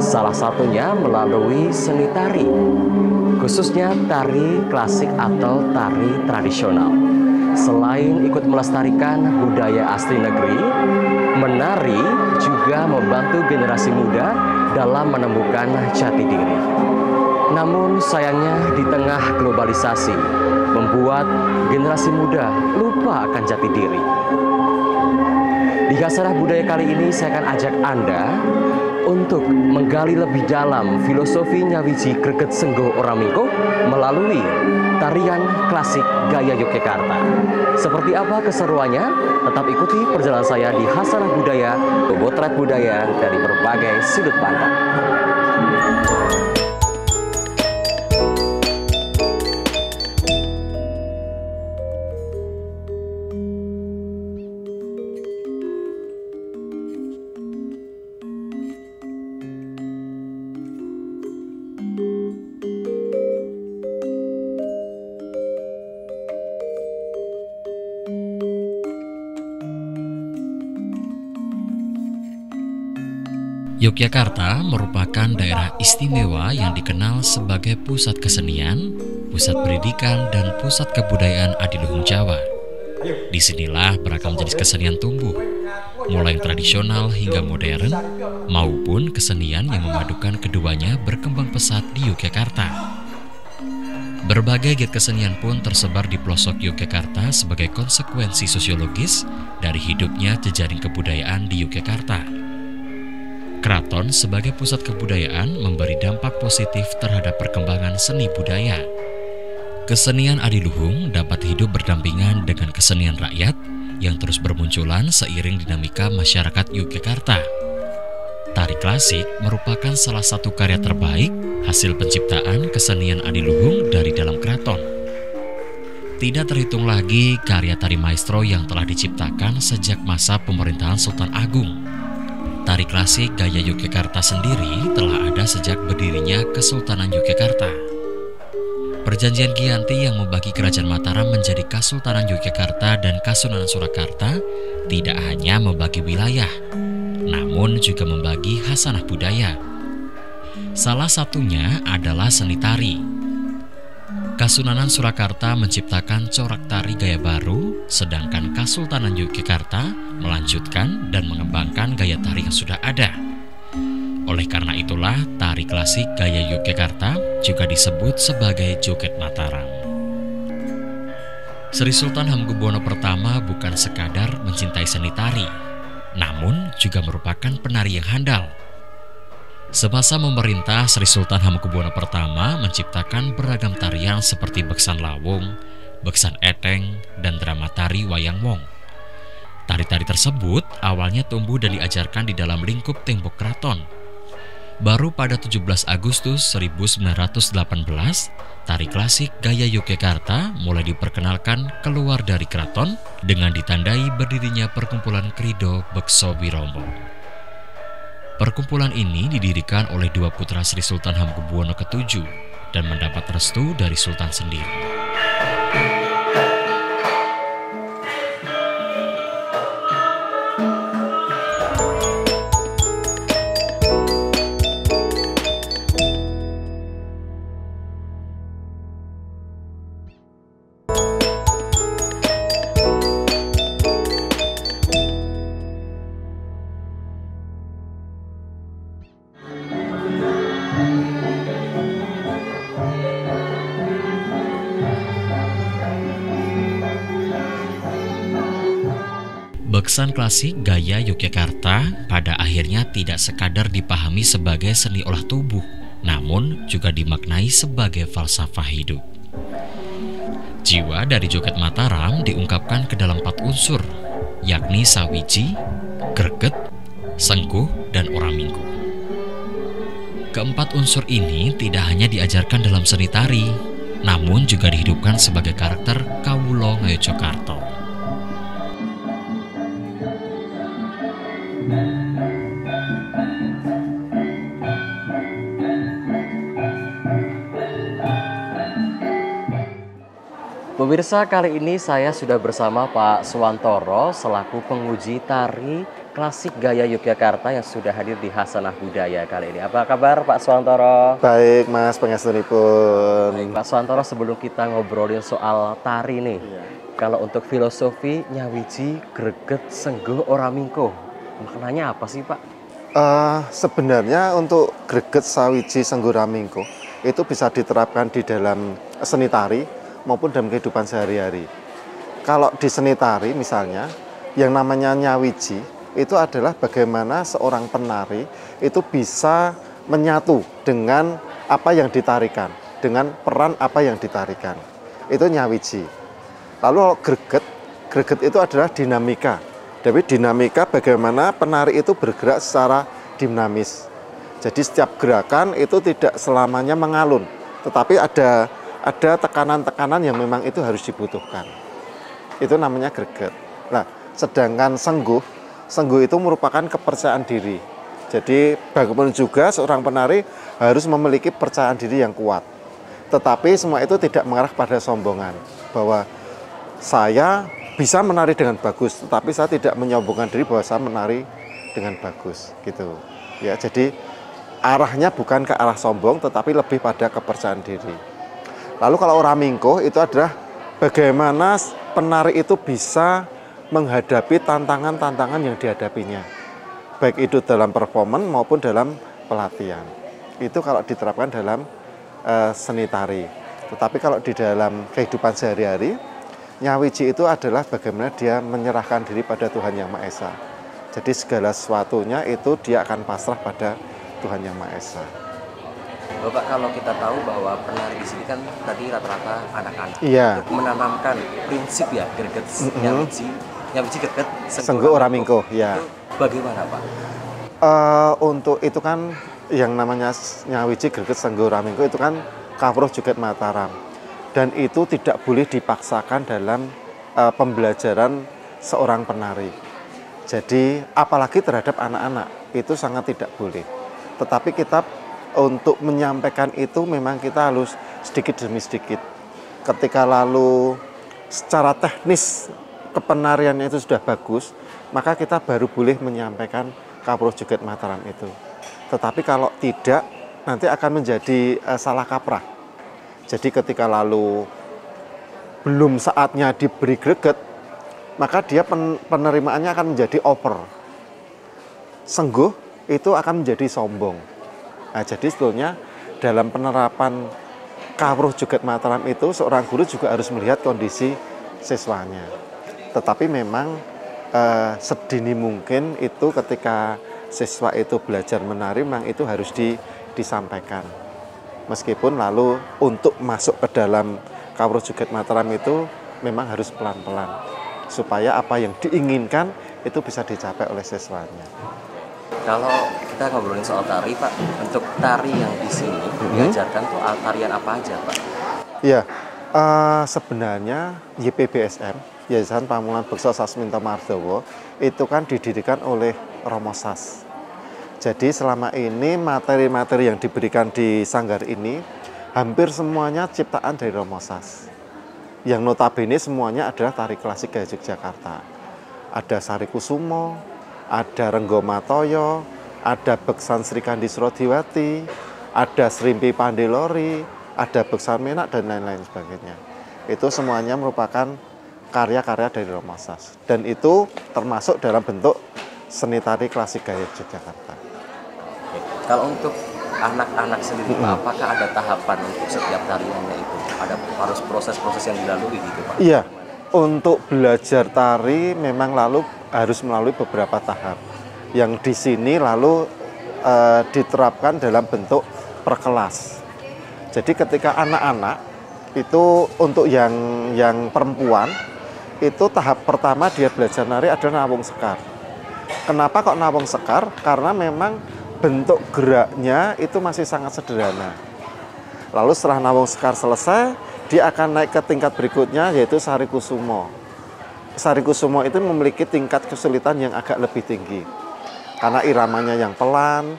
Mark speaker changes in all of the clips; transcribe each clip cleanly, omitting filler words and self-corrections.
Speaker 1: Salah satunya melalui seni tari, khususnya tari klasik atau tari tradisional. Selain ikut melestarikan budaya asli negeri, menari juga membantu generasi muda dalam menemukan jati diri. Namun sayangnya di tengah globalisasi, membuat generasi muda lupa akan jati diri. Di Khasanah Budaya kali ini saya akan ajak Anda untuk menggali lebih dalam filosofi nyawiji greget senggo Oramingko melalui tarian klasik gaya Yogyakarta. Seperti apa keseruannya? Tetap ikuti perjalanan saya di Khasanah Budaya, potret budaya dari berbagai sudut pandang.
Speaker 2: Yogyakarta merupakan daerah istimewa yang dikenal sebagai pusat kesenian, pusat pendidikan, dan pusat kebudayaan adiluhung Jawa. Disinilah beragam jenis kesenian tumbuh, mulai yang tradisional hingga modern, maupun kesenian yang memadukan keduanya berkembang pesat di Yogyakarta. Berbagai giat kesenian pun tersebar di pelosok Yogyakarta sebagai konsekuensi sosiologis dari hidupnya jejaring kebudayaan di Yogyakarta. Keraton sebagai pusat kebudayaan memberi dampak positif terhadap perkembangan seni budaya. Kesenian adiluhung dapat hidup berdampingan dengan kesenian rakyat yang terus bermunculan seiring dinamika masyarakat Yogyakarta. Tari klasik merupakan salah satu karya terbaik hasil penciptaan kesenian adiluhung dari dalam keraton. Tidak terhitung lagi karya tari maestro yang telah diciptakan sejak masa pemerintahan Sultan Agung. Tari klasik gaya Yogyakarta sendiri telah ada sejak berdirinya Kesultanan Yogyakarta. Perjanjian Giyanti yang membagi Kerajaan Mataram menjadi Kasultanan Yogyakarta dan Kasunanan Surakarta tidak hanya membagi wilayah, namun juga membagi khasanah budaya. Salah satunya adalah seni tari. Kasunanan Surakarta menciptakan corak tari gaya baru, sedangkan Kasultanan Yogyakarta melanjutkan dan mengembangkan gaya tari yang sudah ada. Oleh karena itulah, tari klasik gaya Yogyakarta juga disebut sebagai joget Mataram. Sri Sultan Hamengkubuwono I bukan sekadar mencintai seni tari, namun juga merupakan penari yang handal. Semasa memerintah, Sri Sultan Hamengkubuwono I menciptakan beragam tarian seperti beksan lawung, beksan eteng, dan drama tari wayang wong. Tari-tari tersebut awalnya tumbuh dan diajarkan di dalam lingkup tembok keraton. Baru pada 17 Agustus 1918, tari klasik gaya Yogyakarta mulai diperkenalkan keluar dari keraton dengan ditandai berdirinya Perkumpulan Krido Bekso Wiromo. Perkumpulan ini didirikan oleh dua putra Sri Sultan Hamengkubuwono VII dan mendapat restu dari Sultan sendiri. Beksan klasik gaya Yogyakarta pada akhirnya tidak sekadar dipahami sebagai seni olah tubuh, namun juga dimaknai sebagai falsafah hidup. Jiwa dari joget Mataram diungkapkan ke dalam 4 unsur, yakni sawiji, greget, sengkuh, dan oramingko. Keempat unsur ini tidak hanya diajarkan dalam seni tari, namun juga dihidupkan sebagai karakter Kawula Ngayogyakarta.
Speaker 1: Pemirsa, kali ini saya sudah bersama Pak Suwantoro selaku penguji tari klasik gaya Yogyakarta yang sudah hadir di Hasanah Budaya kali ini. Apa kabar Pak Swantoro?
Speaker 3: Baik Mas, pangestunipun.
Speaker 1: Baik, Pak Swantoro, sebelum kita ngobrolin soal tari nih, kalau untuk filosofi nyawiji greget sengguh ora mingko, maknanya apa sih Pak?
Speaker 3: Sebenarnya untuk greget sawiji sengguh ramingko itu bisa diterapkan di dalam seni tari maupun dalam kehidupan sehari-hari. Kalau di seni tari misalnya, yang namanya nyawiji itu adalah bagaimana seorang penari itu bisa menyatu dengan apa yang ditarikan, dengan peran apa yang ditarikan. Itu nyawiji. Lalu greget itu adalah dinamika. Tapi dinamika bagaimana penari itu bergerak secara dinamis. Jadi setiap gerakan itu tidak selamanya mengalun, tetapi ada tekanan-tekanan yang memang itu harus dibutuhkan. Itu namanya greget. Nah, sedangkan sengguh itu merupakan kepercayaan diri. Jadi bagaimana juga seorang penari harus memiliki percayaan diri yang kuat. Tetapi semua itu tidak mengarah pada sombongan, bahwa saya bisa menari dengan bagus, tetapi saya tidak menyombongkan diri bahwa saya menari dengan bagus, gitu. Ya, jadi arahnya bukan ke arah sombong, tetapi lebih pada kepercayaan diri. Lalu kalau ramingko itu adalah bagaimana penari itu bisa menghadapi tantangan-tantangan yang dihadapinya, baik itu dalam performan maupun dalam pelatihan. Itu kalau diterapkan dalam seni tari. Tetapi kalau di dalam kehidupan sehari-hari, nyawiji itu adalah bagaimana dia menyerahkan diri pada Tuhan Yang Maha Esa. Jadi segala sesuatunya itu dia akan pasrah pada Tuhan Yang Maha Esa.
Speaker 1: Bapak, kalau kita tahu bahwa penari di sini kan tadi rata-rata anak-anak.
Speaker 3: Iya.
Speaker 1: Untuk menanamkan prinsip ya greget nyawiji greget
Speaker 3: sengguh ora mingko, ya.
Speaker 1: Itu bagaimana Pak?
Speaker 3: Untuk itu kan yang namanya nyawiji greget sengguh ora mingko itu kan kawruh joget Mataram. Dan itu tidak boleh dipaksakan dalam pembelajaran seorang penari. Jadi apalagi terhadap anak-anak itu sangat tidak boleh. Tetapi kita untuk menyampaikan itu memang kita harus sedikit demi sedikit. Ketika lalu secara teknis kepenariannya itu sudah bagus, maka kita baru boleh menyampaikan kawruh joget Mataram itu. Tetapi kalau tidak, nanti akan menjadi salah kaprah. Jadi ketika lalu belum saatnya diberi greget, maka dia penerimaannya akan menjadi over. Sengguh itu akan menjadi sombong. Nah, jadi sebetulnya dalam penerapan kawruh joget Mataram itu seorang guru juga harus melihat kondisi siswanya. Tetapi memang sedini mungkin itu ketika siswa itu belajar menari memang itu harus disampaikan. Meskipun lalu untuk masuk ke dalam kawruh joget Mataram itu memang harus pelan-pelan supaya apa yang diinginkan itu bisa dicapai oleh siswanya.
Speaker 1: Kalau kita ngobrolin soal tari Pak, untuk tari yang di sini diajarkan tuh tarian apa aja Pak?
Speaker 3: Ya, sebenarnya YPBSM, Yayasan Pamulan Beksa Sasminto Mardowo, itu kan didirikan oleh Romo Sas. Jadi selama ini materi-materi yang diberikan di sanggar ini hampir semuanya ciptaan dari Romo Sas. Yang notabene semuanya adalah tari klasik gaya Yogyakarta. Ada Sari Kusumo, ada Renggo Matoyo, ada Beksan Sri Kandi Surodiwati, ada Srimpi Pandelori, ada Beksan Menak, dan lain-lain sebagainya. Itu semuanya merupakan karya-karya dari Romo Sas. Dan itu termasuk dalam bentuk seni tari klasik gaya Yogyakarta.
Speaker 1: Kalau untuk anak-anak sendiri, apakah ada tahapan untuk setiap tariannya itu? Ada harus proses-proses yang dilalui gitu Pak?
Speaker 3: Iya, untuk belajar tari memang lalu harus melalui beberapa tahap. Yang di sini lalu diterapkan dalam bentuk perkelas. Jadi ketika anak-anak itu untuk yang perempuan itu tahap pertama dia belajar nari adalah nawung sekar. Kenapa kok nawung sekar? Karena memang bentuk geraknya itu masih sangat sederhana. Lalu setelah nawung sekar selesai, dia akan naik ke tingkat berikutnya yaitu Sari Kusumo. Sari Kusumo itu memiliki tingkat kesulitan yang agak lebih tinggi. Karena iramanya yang pelan,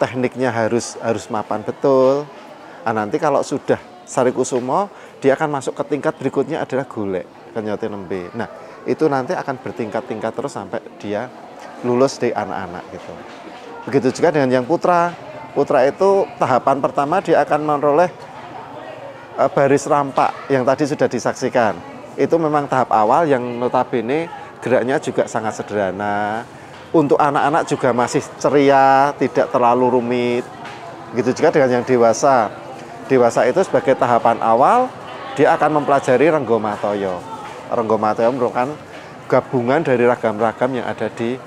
Speaker 3: tekniknya harus mapan betul. Nah, nanti kalau sudah Sari Kusumo, dia akan masuk ke tingkat berikutnya adalah golek, kenyote nembe. Nah, itu nanti akan bertingkat-tingkat terus sampai dia lulus di anak-anak gitu. Begitu juga dengan yang putra. Putra itu tahapan pertama dia akan memperoleh baris rampak yang tadi sudah disaksikan. Itu memang tahap awal yang notabene geraknya juga sangat sederhana. Untuk anak-anak juga masih ceria, tidak terlalu rumit. Begitu juga dengan yang dewasa. Dewasa itu sebagai tahapan awal, dia akan mempelajari Renggomataya. Renggomataya merupakan gabungan dari ragam-ragam yang ada di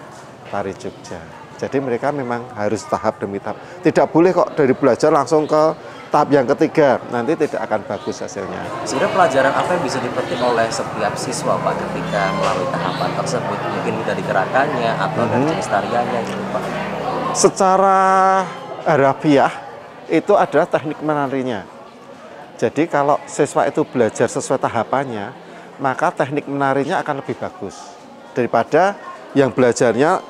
Speaker 3: tari Jogja. Jadi mereka memang harus tahap demi tahap. Tidak boleh kok dari belajar langsung ke tahap yang ketiga, nanti tidak akan bagus hasilnya.
Speaker 1: Sebenarnya pelajaran apa yang bisa dipetik oleh setiap siswa Pak ketika melalui tahapan tersebut? Mungkin dari gerakannya atau dari jenis tariannya gitu Pak?
Speaker 3: Secara harafiah itu adalah teknik menarinya. Jadi kalau siswa itu belajar sesuai tahapannya, maka teknik menarinya akan lebih bagus daripada yang belajarnya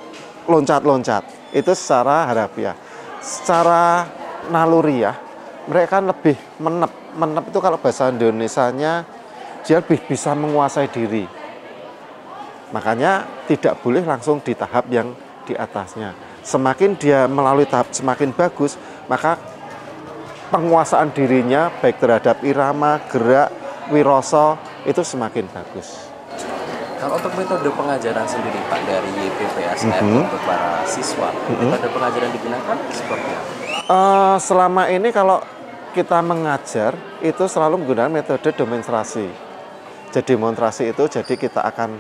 Speaker 3: loncat-loncat. Itu secara harafiah. Secara naluriah, mereka kan lebih menep. Menep itu kalau bahasa Indonesianya, dia lebih bisa menguasai diri. Makanya tidak boleh langsung di tahap yang di atasnya. Semakin dia melalui tahap semakin bagus, maka penguasaan dirinya baik terhadap irama, gerak, wiroso itu semakin bagus.
Speaker 1: Kalau untuk metode pengajaran sendiri Pak dari YPPSF untuk para siswa, metode pengajaran digunakan seperti apa?
Speaker 3: Selama ini kalau kita mengajar itu selalu menggunakan metode demonstrasi. Jadi demonstrasi itu jadi kita akan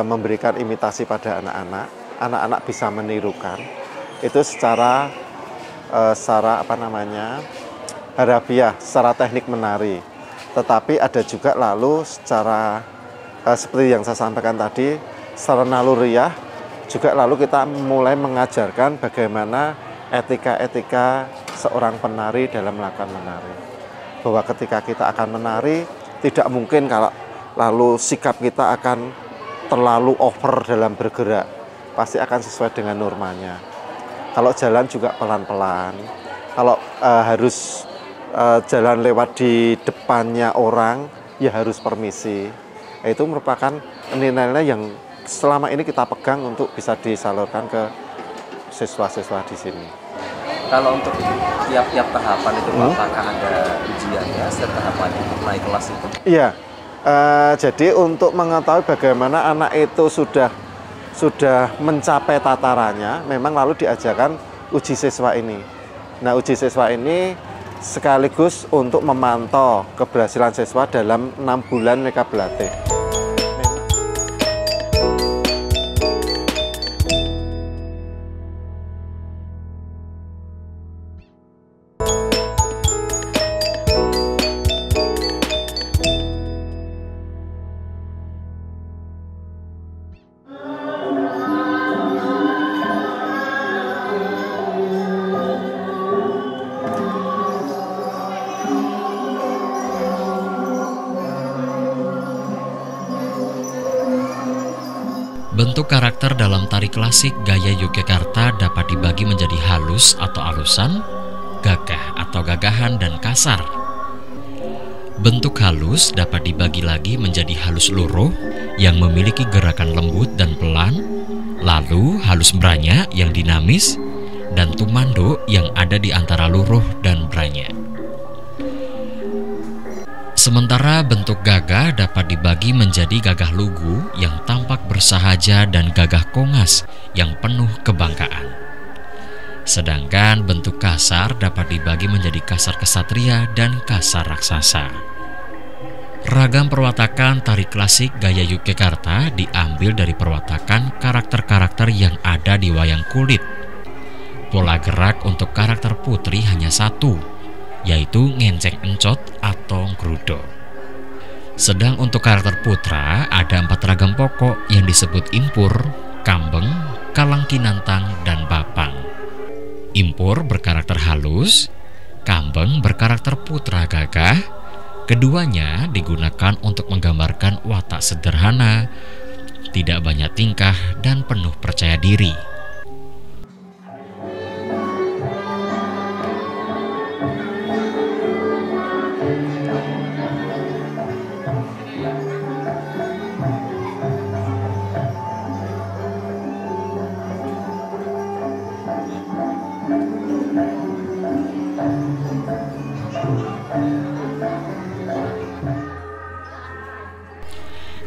Speaker 3: memberikan imitasi pada anak-anak. Anak-anak bisa menirukan. Itu secara harafiah, secara teknik menari. Tetapi ada juga lalu secara seperti yang saya sampaikan tadi, secara naluriah juga lalu kita mulai mengajarkan bagaimana etika-etika seorang penari dalam melakukan menari. Bahwa ketika kita akan menari, tidak mungkin kalau lalu sikap kita akan terlalu over dalam bergerak. Pasti akan sesuai dengan normanya. Kalau jalan juga pelan-pelan. Kalau harus jalan lewat di depannya orang, ya harus permisi. Itu merupakan nilai-nilai yang selama ini kita pegang untuk bisa disalurkan ke siswa-siswa di sini.
Speaker 1: Kalau untuk tiap-tiap tahapan itu apakah ada ujiannya setiap tahapan untuk naik kelas itu?
Speaker 3: Iya, jadi untuk mengetahui bagaimana anak itu sudah mencapai tatarannya, memang lalu diajarkan uji siswa ini. Nah, uji siswa ini sekaligus untuk memantau keberhasilan siswa dalam 6 bulan mereka berlatih.
Speaker 2: Bentuk karakter dalam tari klasik gaya Yogyakarta dapat dibagi menjadi halus atau alusan, gagah atau gagahan, dan kasar. Bentuk halus dapat dibagi lagi menjadi halus luruh yang memiliki gerakan lembut dan pelan, lalu halus branya yang dinamis, dan tumando yang ada di antara luruh dan branya. Sementara bentuk gagah dapat dibagi menjadi gagah lugu yang tampak bersahaja dan gagah kongas yang penuh kebanggaan. Sedangkan bentuk kasar dapat dibagi menjadi kasar kesatria dan kasar raksasa. Ragam perwatakan tari klasik gaya Yogyakarta diambil dari perwatakan karakter-karakter yang ada di wayang kulit. Pola gerak untuk karakter putri hanya satu, yaitu ngenceng encot atau ngrudo. Sedang untuk karakter putra ada 4 ragam pokok yang disebut impur, kambeng, kalang kinantang, dan bapang. Impur berkarakter halus, kambeng berkarakter putra gagah. Keduanya digunakan untuk menggambarkan watak sederhana, tidak banyak tingkah, dan penuh percaya diri.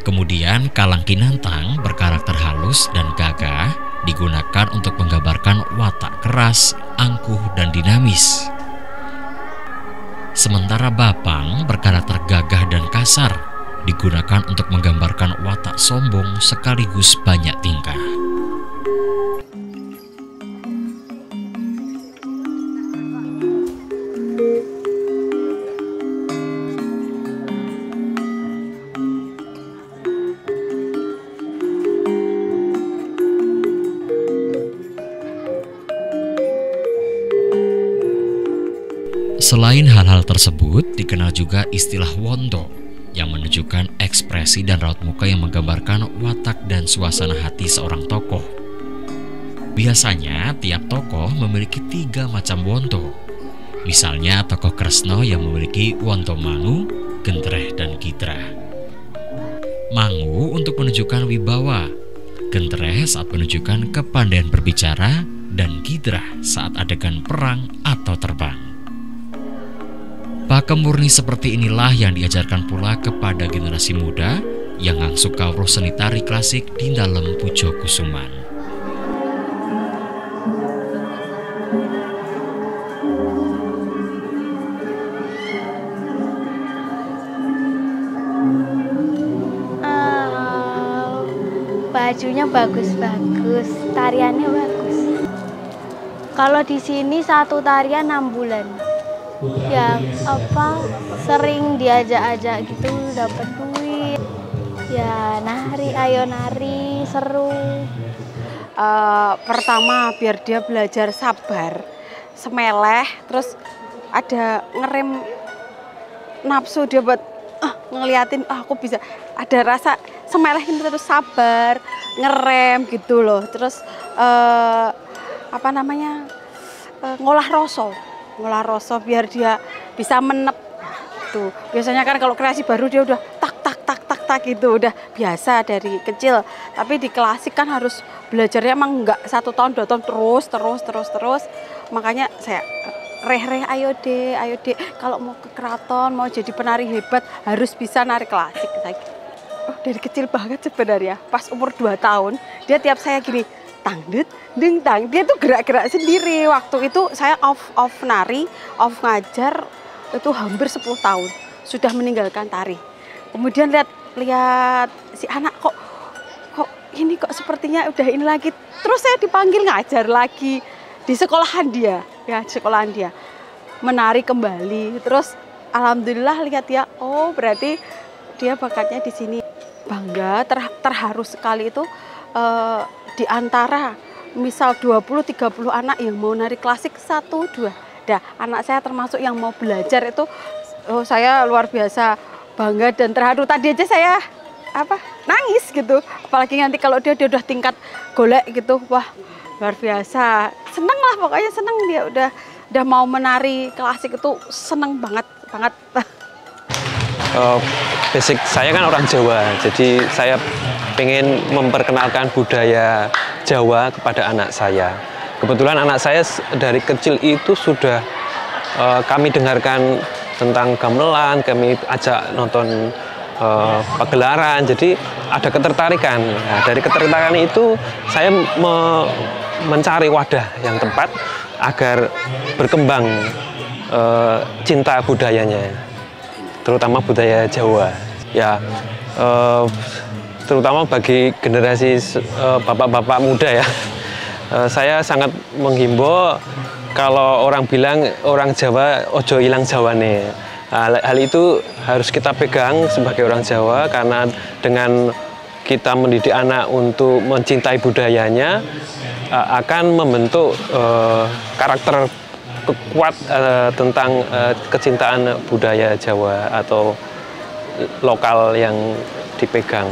Speaker 2: Kemudian Kalang Kinantang berkarakter halus dan gagah digunakan untuk menggambarkan watak keras, angkuh, dan dinamis. Sementara Bapang berkarakter gagah dan kasar digunakan untuk menggambarkan watak sombong sekaligus banyak tingkah. Selain hal-hal tersebut, dikenal juga istilah wonto yang menunjukkan ekspresi dan raut muka yang menggambarkan watak dan suasana hati seorang tokoh. Biasanya, tiap tokoh memiliki 3 macam wonto. Misalnya tokoh Kresna yang memiliki wonto Mangu, Gentreh, dan Gidra. Mangu untuk menunjukkan wibawa, Gentreh saat menunjukkan kepandaian berbicara, dan Gidra saat adegan perang atau terbang. Pakem murni seperti inilah yang diajarkan pula kepada generasi muda yang ngangsu kawruh seni tari klasik di dalam Pujo Kusuman.
Speaker 4: Bajunya bagus-bagus, tariannya bagus. Kalau di sini satu tarian 6 bulan. Ya sering diajak-ajak gitu dapat duit. Ya nari, ayo nari, seru.
Speaker 5: Pertama biar dia belajar sabar, semeleh, terus ada ngerem nafsu dia buat ngeliatin aku bisa, ada rasa semeleh ini terus sabar, ngerem gitu loh. Terus ngolah rasa biar dia bisa menep tuh. Biasanya kan kalau kreasi baru dia udah tak gitu, udah biasa dari kecil. Tapi di klasik kan harus belajarnya emang enggak 1 tahun 2 tahun terus. Makanya saya ayo deh kalau mau ke keraton, mau jadi penari hebat harus bisa nari klasik. Dari kecil banget sebenarnya. Pas umur 2 tahun dia tiap saya gini tangdut, ding tang, dia tuh gerak-gerak sendiri. Waktu itu saya off nari, off ngajar itu hampir 10 tahun sudah meninggalkan tari. Kemudian lihat si anak kok ini kok sepertinya udah ini lagi. Terus saya dipanggil ngajar lagi di sekolahan dia, menari kembali. Terus alhamdulillah lihat ya, oh berarti dia bakatnya di sini. Bangga, terharu sekali itu. Di antara misal 20-30 anak yang mau nari klasik 1-2. Anak saya termasuk yang mau belajar itu, saya luar biasa bangga dan terharu. Tadi aja saya nangis gitu. Apalagi nanti kalau dia udah tingkat golek gitu, wah luar biasa. Seneng lah pokoknya, seneng dia udah mau menari klasik itu, seneng banget.
Speaker 6: Basic saya kan orang Jawa, jadi saya pengen memperkenalkan budaya Jawa kepada anak saya. Kebetulan anak saya dari kecil itu sudah kami dengarkan tentang gamelan, kami ajak nonton pagelaran, jadi ada ketertarikan. Nah, dari ketertarikan itu saya mencari wadah yang tepat agar berkembang cinta budayanya, terutama budaya Jawa. Ya, terutama bagi generasi bapak-bapak muda ya, saya sangat menghimbau kalau orang bilang orang Jawa ojo ilang Jawane. Hal itu harus kita pegang sebagai orang Jawa, karena dengan kita mendidik anak untuk mencintai budayanya akan membentuk karakter kuat tentang kecintaan budaya Jawa atau lokal yang dipegang.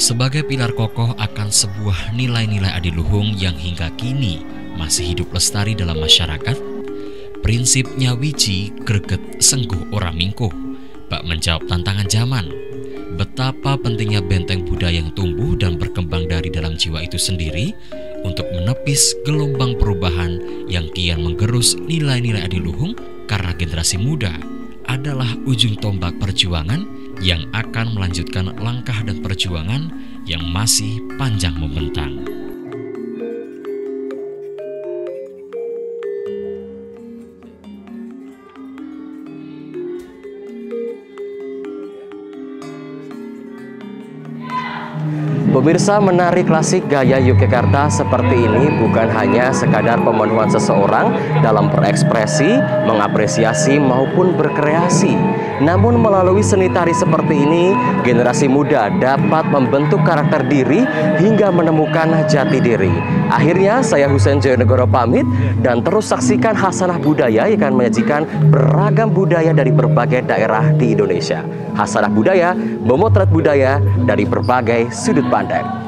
Speaker 2: sebagai pilar kokoh akan sebuah nilai-nilai adiluhung yang hingga kini masih hidup lestari dalam masyarakat. Prinsip nyawiji greget sengguh ora mingkuh bak menjawab tantangan zaman. Betapa pentingnya benteng budaya yang tumbuh dan berkembang dari dalam jiwa itu sendiri untuk menepis gelombang perubahan yang kian menggerus nilai-nilai adiluhung, karena generasi muda adalah ujung tombak perjuangan yang akan melanjutkan langkah dan perjuangan yang masih panjang membentang.
Speaker 1: Pemirsa, menari klasik gaya Yogyakarta seperti ini bukan hanya sekadar pemenuhan seseorang dalam berekspresi, mengapresiasi maupun berkreasi. Namun melalui seni tari seperti ini, generasi muda dapat membentuk karakter diri hingga menemukan jati diri. Akhirnya saya Husein Joyonegoro pamit dan terus saksikan Hasanah Budaya yang akan menyajikan beragam budaya dari berbagai daerah di Indonesia. Hasanah Budaya memotret budaya dari berbagai sudut pandang.